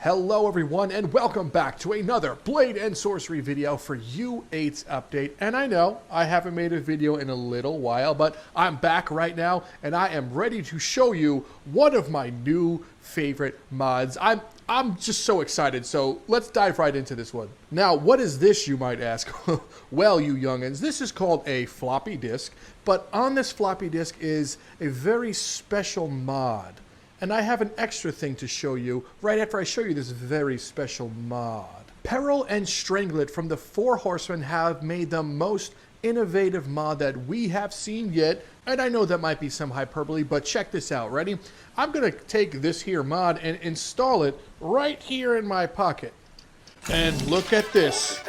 Hello everyone and welcome back to another Blade and Sorcery video for U8's update. And I know I haven't made a video in a little while, but I'm back right now and I am ready to show you one of my new favorite mods. I'm just so excited, so let's dive right into this one. Now, what is this, you might ask? Well, you youngins, this is called a floppy disk, but on this floppy disk is a very special mod. And I have an extra thing to show you right after I show you this very special mod. Peril and Stranglet from the Four Horsemen have made the most innovative mod that we have seen yet. And I know that might be some hyperbole, but check this out. Ready? I'm going to take this here mod and install it right here in my pocket. And look at this.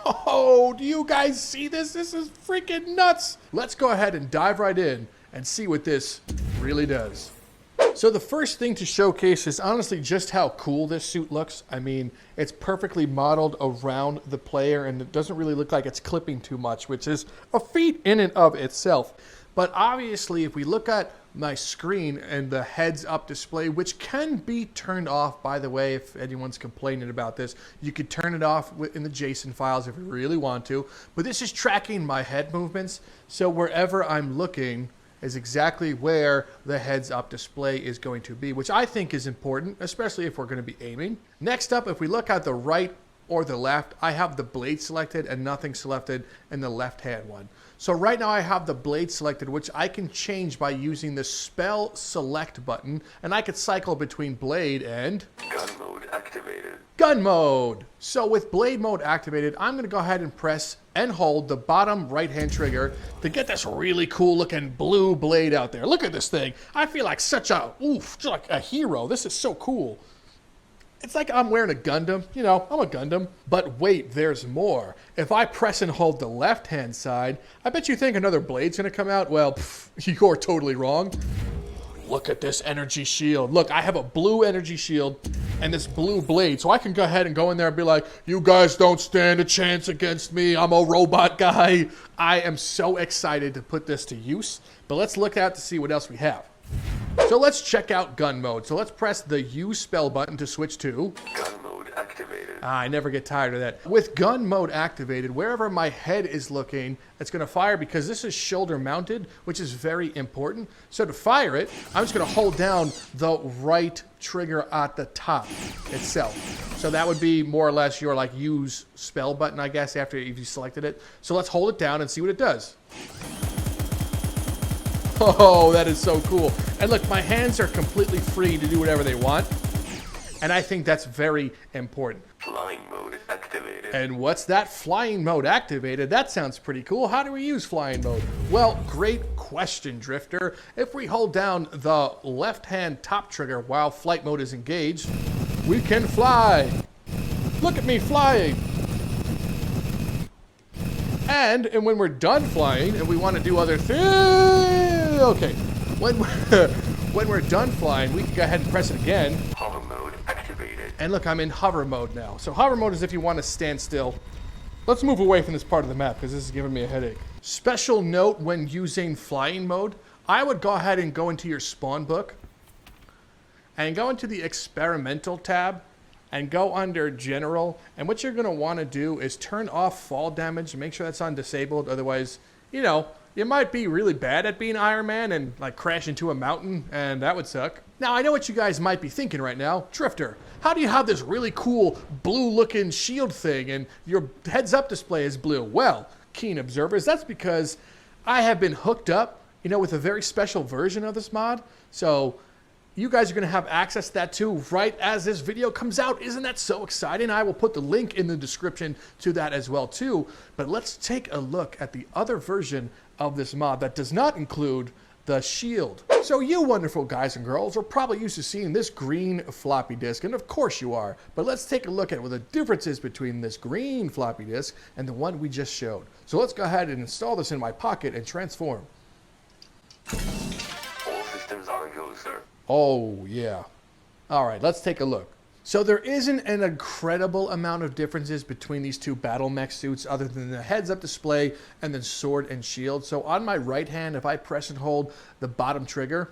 Oh, do you guys see this? This is freaking nuts. Let's go ahead and dive right in and see what this really does. So the first thing to showcase is honestly just how cool this suit looks. I mean, it's perfectly modeled around the player and it doesn't really look like it's clipping too much, which is a feat in and of itself. But obviously, if we look at my screen and the heads-up display, which can be turned off, by the way, if anyone's complaining about this, you could turn it off in the JSON files if you really want to. But this is tracking my head movements, so wherever I'm looking is exactly where the heads-up display is going to be, which I think is important, especially if we're going to be aiming. Next up, if we look at the right or the left, I have the blade selected and nothing selected in the left-hand one. So right now I have the blade selected, which I can change by using the spell select button, and I could cycle between blade and gun mode activated. Gun mode. So with blade mode activated, I'm going to go ahead and press and hold the bottom right-hand trigger to get this really cool looking blue blade out there. Look at this thing. I feel like such a, just like a hero. This is so cool. It's like I'm wearing a Gundam. You know, I'm a Gundam. But wait, there's more. If I press and hold the left-hand side, I bet you think another blade's going to come out. Well, you're totally wrong. Look at this energy shield. Look, I have a blue energy shield and this blue blade. So I can go ahead and go in there and be like, you guys don't stand a chance against me. I'm a robot guy. I am so excited to put this to use. But let's look out to see what else we have. So let's check out gun mode. So let's press the use spell button to switch to gun mode activated. I never get tired of that. With gun mode activated, wherever my head is looking, it's going to fire because this is shoulder mounted, which is very important. So to fire it, I'm just going to hold down the right trigger at the top itself. So that would be more or less your like use spell button, I guess, after you selected it. So let's hold it down and see what it does. Oh, that is so cool. And look, my hands are completely free to do whatever they want. And I think that's very important. Flying mode activated. And what's that? Flying mode activated? That sounds pretty cool. How do we use flying mode? Well, great question, Drifter. If we hold down the left-hand top trigger while flight mode is engaged, we can fly. Look at me flying. And when we're done flying and we want to do other things, okay, when we're done flying, we can go ahead and press it again. Hover mode activated. And look, I'm in hover mode now. So hover mode is if you want to stand still. Let's move away from this part of the map because this is giving me a headache. Special note when using flying mode, I would go ahead and go into your spawn book and go into the experimental tab and go under general. And what you're going to want to do is turn off fall damage. Make sure that's on disabled. Otherwise, you know, you might be really bad at being Iron Man and like crash into a mountain, and that would suck. Now, I know what you guys might be thinking right now. Drifter, how do you have this really cool blue-looking shield thing and your heads-up display is blue? Well, keen observers, that's because I have been hooked up, you know, with a very special version of this mod. So you guys are going to have access to that too right as this video comes out. Isn't that so exciting? I will put the link in the description to that as well too. But let's take a look at the other version of this mod that does not include the shield. So you wonderful guys and girls are probably used to seeing this green floppy disk, and of course you are. But let's take a look at what the difference is between this green floppy disk and the one we just showed. So let's go ahead and install this in my pocket and transform. All systems are go, sir. Oh, yeah. All right, let's take a look. So there isn't an incredible amount of differences between these two battle mech suits other than the heads-up display and then sword and shield. So on my right hand, if I press and hold the bottom trigger,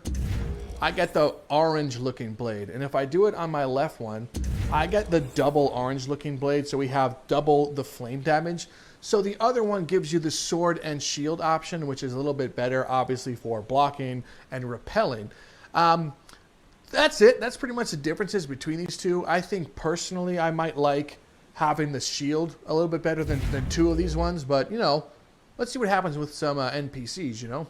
I get the orange looking blade. And if I do it on my left one, I get the double orange looking blade. So we have double the flame damage. So the other one gives you the sword and shield option, which is a little bit better, obviously, for blocking and repelling. That's it. That's pretty much the differences between these two. I think personally I might like having the shield a little bit better than two of these ones. But, you know, let's see what happens with some NPCs, you know.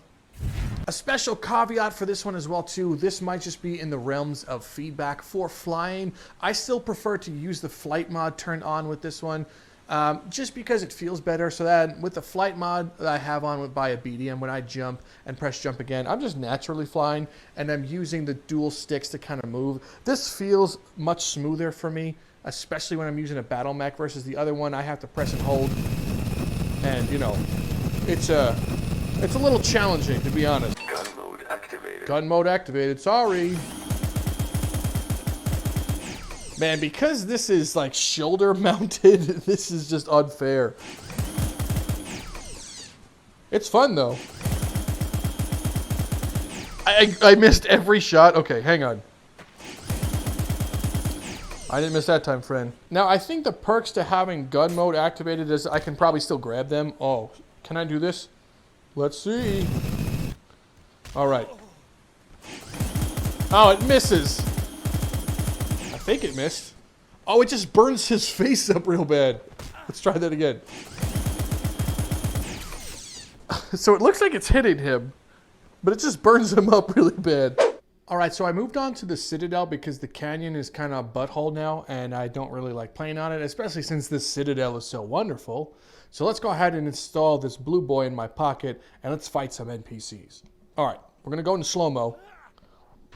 A special caveat for this one as well, too. This might just be in the realms of feedback for flying. I still prefer to use the flight mod turned on with this one. Just because it feels better. So that with the flight mod that I have on by a BDM, when I jump and press jump again, I'm just naturally flying, and I'm using the dual sticks to kind of move. This feels much smoother for me, especially when I'm using a battle mech versus the other one. I have to press and hold, and you know, it's a little challenging, to be honest. Gun mode activated. Gun mode activated. Sorry. Man, because this is like shoulder mounted, this is just unfair. It's fun though. I missed every shot. Okay, hang on. I didn't miss that time, friend. Now, I think the perks to having gun mode activated is I can probably still grab them. Oh, can I do this? Let's see. All right. Oh, it misses. I think it missed. Oh, it just burns his face up real bad. Let's try that again. So it looks like it's hitting him, but it just burns him up really bad. All right, so I moved on to the Citadel because the Canyon is kind of butthole now, and I don't really like playing on it, especially since this Citadel is so wonderful. So let's go ahead and install this blue boy in my pocket, and let's fight some NPCs. All right, we're going to go into slow-mo.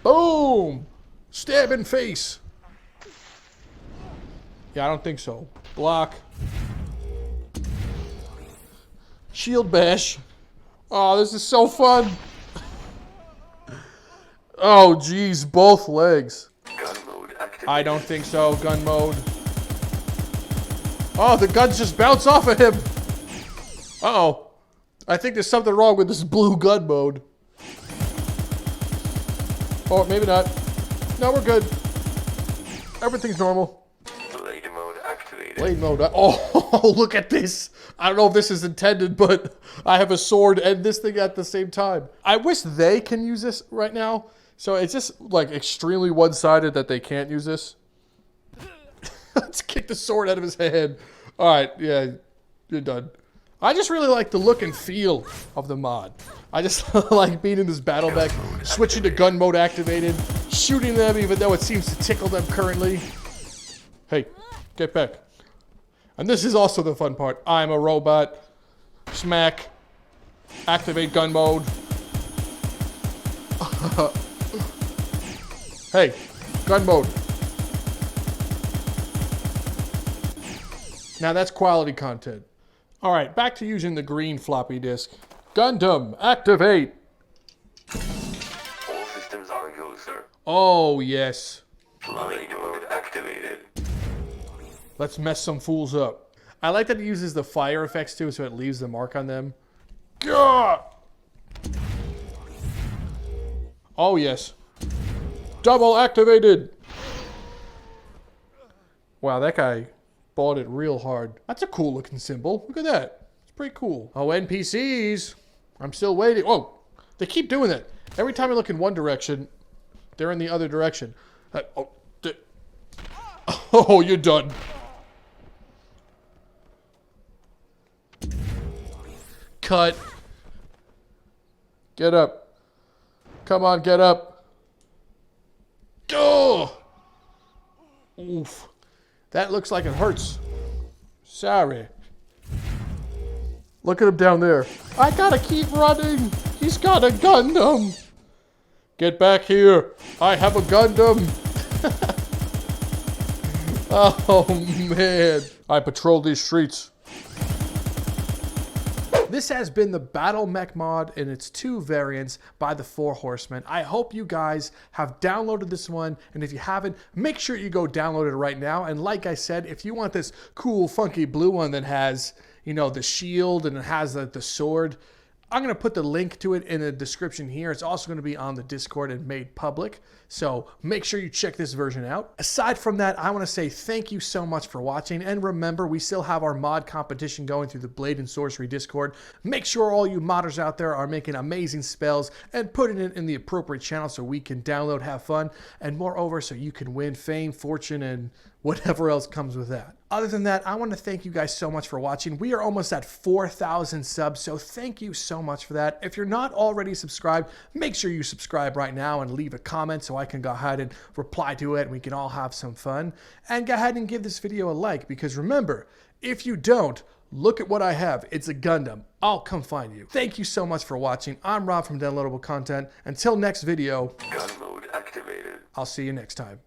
Boom! Stab in face. Yeah, I don't think so. Block. Shield bash. Oh, this is so fun. Oh, geez, both legs. Gun mode activated. I don't think so. Gun mode. Oh, the guns just bounce off of him. Uh-oh. I think there's something wrong with this blue gun mode. Oh, maybe not. No, we're good. Everything's normal. Blade mode activated. Blade mode. Oh, look at this. I don't know if this is intended, but I have a sword and this thing at the same time. I wish they can use this right now. So it's just like extremely one-sided that they can't use this. Let's kick the sword out of his head. All right, yeah, you're done. I just really like the look and feel of the mod. I just like being in this battle mech, switching to gun mode activated, shooting them even though it seems to tickle them currently. Hey, get back. And this is also the fun part. I'm a robot. Smack. Activate gun mode. Hey, gun mode. Now that's quality content. All right, back to using the green floppy disk. Gundam, activate. All systems are go, sir. Oh, yes. Blade mode activated. Let's mess some fools up. I like that it uses the fire effects too, so it leaves the mark on them. Gah! Oh, yes. Double activated. Wow, that guy bought it real hard. That's a cool looking symbol. Look at that. It's pretty cool. Oh, NPCs. I'm still waiting. Oh, they keep doing that. Every time I look in one direction, they're in the other direction. Oh, you're done. Cut. Get up. Come on, get up. Oh! Oof. That looks like it hurts. Sorry. Look at him down there. I gotta keep running. He's got a Gundam. Get back here. I have a Gundam. Oh, man. I patrol these streets. This has been the Battle Mech mod in its 2 variants by the 4 Horsemen. I hope you guys have downloaded this one, and if you haven't, make sure you go download it right now. And like I said, if you want this cool, funky blue one that has, you know, the shield and it has the sword, I'm going to put the link to it in the description here. It's also going to be on the Discord and made public. So make sure you check this version out. Aside from that, I want to say thank you so much for watching. And remember, we still have our mod competition going through the Blade and Sorcery Discord. Make sure all you modders out there are making amazing spells and putting it in the appropriate channel so we can download, have fun, and moreover, so you can win fame, fortune, and whatever else comes with that. Other than that, I want to thank you guys so much for watching. We are almost at 4,000 subs, so thank you so much for that. If you're not already subscribed, make sure you subscribe right now and leave a comment so I can go ahead and reply to it and we can all have some fun. And go ahead and give this video a like, because remember, if you don't, look at what I have. It's a Gundam. I'll come find you. Thank you so much for watching. I'm Rob from Downloadable Content. Until next video, Gun mode activated. I'll see you next time.